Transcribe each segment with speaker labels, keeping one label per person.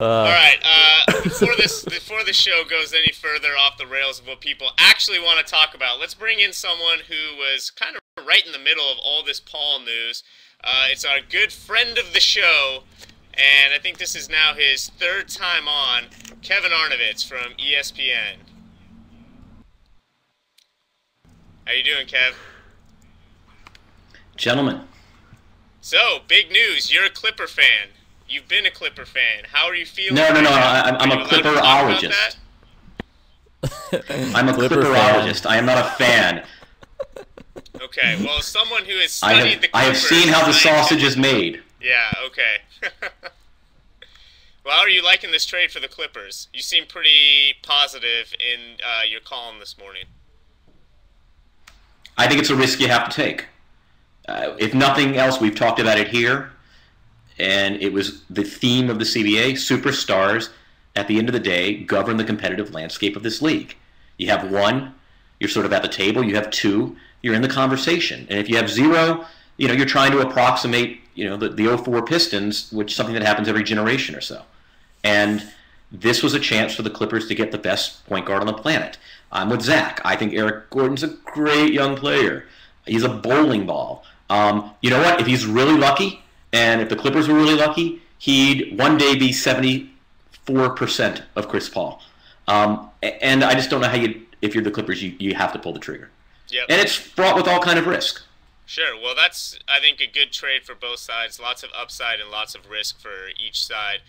Speaker 1: All right. Before the show goes any further off the rails of what people actually want to talk about, let's bring in someone who was kind of right in the middle of all this Paul news. It's our good friend of the show, and I think this is now his third time on, Kevin Arnovitz from ESPN. How you doing, Kev?
Speaker 2: Gentlemen.
Speaker 1: So, big news. You're a Clipper fan. You've been a Clipper fan. How are you feeling?
Speaker 2: No. I'm a Clipperologist. I'm a Clipperologist. I am not a fan.
Speaker 1: Okay, well, as someone who has studied the Clippers...
Speaker 2: I have seen how the sausage is made.
Speaker 1: Yeah, okay. Well, how are you liking this trade for the Clippers? You seem pretty positive in your column this morning.
Speaker 2: I think it's a risk you have to take. If nothing else, we've talked about it here, and it was the theme of the CBA. Superstars, at the end of the day, govern the competitive landscape of this league. You have one, you're sort of at the table. You have two, you're in the conversation. And if you have zero, you're trying to approximate, the 04 Pistons, which is something that happens every generation or so. And this was a chance for the Clippers to get the best point guard on the planet. I'm with Zach. I think Eric Gordon's a great young player. He's a bowling ball. You know what? If he's really lucky, and if the Clippers were really lucky, he'd one day be 74% of Chris Paul. And I just don't know how if you're the Clippers, you have to pull the trigger.
Speaker 1: Yep.
Speaker 2: And it's fraught with all kind of risk.
Speaker 1: Sure. Well, that's, I think, a good trade for both sides. Lots of upside and lots of risk for each side.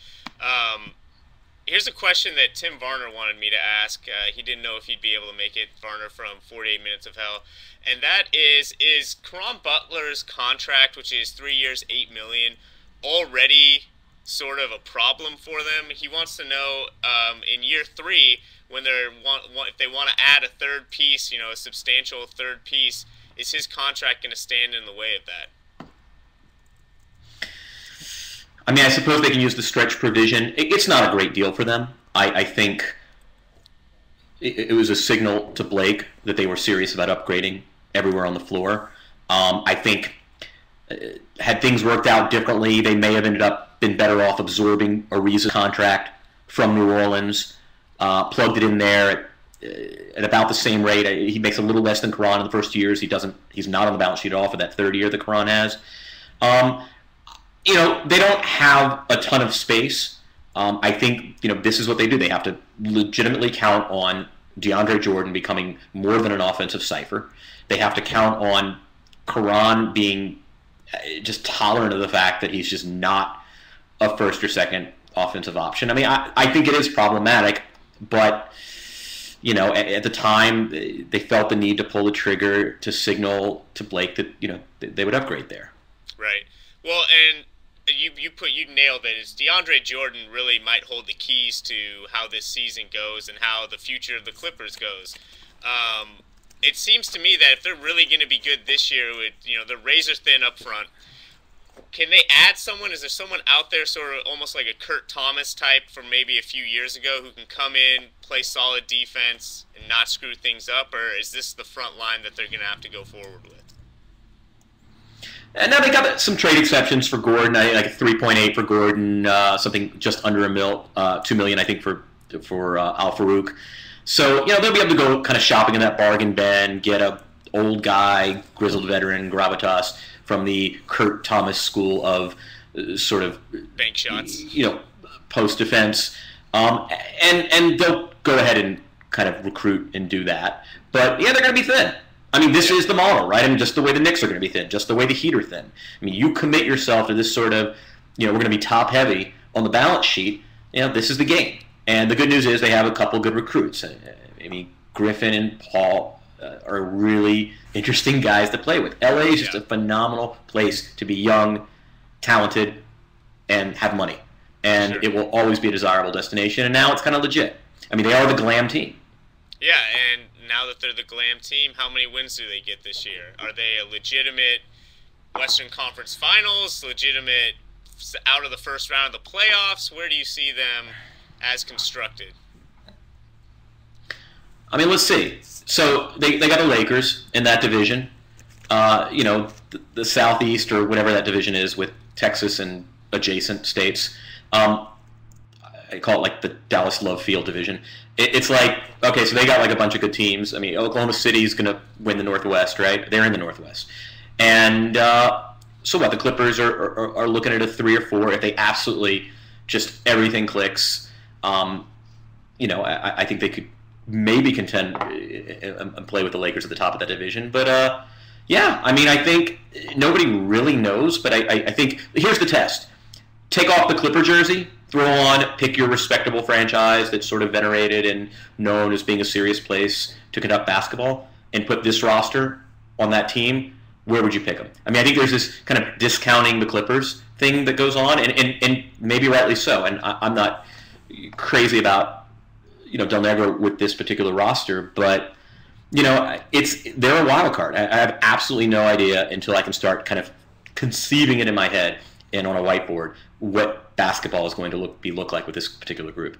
Speaker 1: Here's a question that Tim Varner wanted me to ask. He didn't know if he'd be able to make it, Varner from 48 Minutes of Hell. And that is Caron Butler's contract, which is 3 years, $8 million, already sort of a problem for them? He wants to know in year 3, when if they want to add a third piece, a substantial third piece, is his contract going to stand in the way of that?
Speaker 2: I mean, I suppose they can use the stretch provision. It's not a great deal for them. I think it was a signal to Blake that they were serious about upgrading everywhere on the floor. I think had things worked out differently, they may have been better off absorbing Ariza's contract from New Orleans, plugged it in there at about the same rate. He makes a little less than Caron in the first 2 years. He's not on the balance sheet at all for that third year that Caron has. They don't have a ton of space. I think, this is what they do. They have to legitimately count on DeAndre Jordan becoming more than an offensive cipher. They have to count on Caron being just tolerant of the fact that he's just not a first or second offensive option. I mean, I think it is problematic, but, at the time, they felt the need to pull the trigger to signal to Blake that, they would upgrade there.
Speaker 1: Right. Well, and you nailed it. It's DeAndre Jordan really might hold the keys to how this season goes and how the future of the Clippers goes. It seems to me that if they're really going to be good this year, with they're razor thin up front, can they add someone? Is there someone out there, sort of almost like a Kurt Thomas type from maybe a few years ago, who can come in, play solid defense, and not screw things up, or is this the front line that they're going to have to go forward with?
Speaker 2: And now they got some trade exceptions for Gordon, like 3.8 for Gordon, something just under $2 million, I think, for Al Farouk. So they'll be able to go kind of shopping in that bargain bin, get a old guy, grizzled veteran, gravitas from the Kurt Thomas school of sort of
Speaker 1: bank shots,
Speaker 2: post defense, and they'll go ahead and kind of recruit and do that. But they're going to be thin. I mean, this is the model, right? I mean, just the way the Knicks are going to be thin, just the way the Heat are thin. I mean, you commit yourself to this sort of, we're going to be top-heavy on the balance sheet. This is the game. And the good news is they have a couple good recruits. I mean, Griffin and Paul are really interesting guys to play with. LA is just a phenomenal place to be young, talented, and have money. And it will always be a desirable destination. And now it's kind of legit. I mean, they are the glam team.
Speaker 1: Yeah, and now that they're the glam team, how many wins do they get this year? Are they a legitimate Western Conference Finals, legitimate out of the first round of the playoffs? Where do you see them as constructed?
Speaker 2: I mean, let's see. So they got the Lakers in that division. The Southeast or whatever that division is with Texas and adjacent states. I call it like the Dallas Love Field division. It's like, okay, so they got like a bunch of good teams. I mean, Oklahoma City's going to win the Northwest, right? They're in the Northwest. And so what? The Clippers are looking at a 3 or 4 if they absolutely just everything clicks. You know, I think they could maybe contend and play with the Lakers at the top of that division. But yeah, I mean, I think nobody really knows. But I think here's the test: take off the Clipper jersey, throw on, pick your respectable franchise that's sort of venerated and known as being a serious place to conduct basketball, and put this roster on that team. Where would you pick them? I mean, I think there's this kind of discounting the Clippers thing that goes on, and maybe rightly so. And I'm not crazy about, you know, Del Negro with this particular roster, but you know, they're a wild card. I have absolutely no idea until I can start kind of conceiving it in my head and on a whiteboard what basketball is going to look like with this particular group.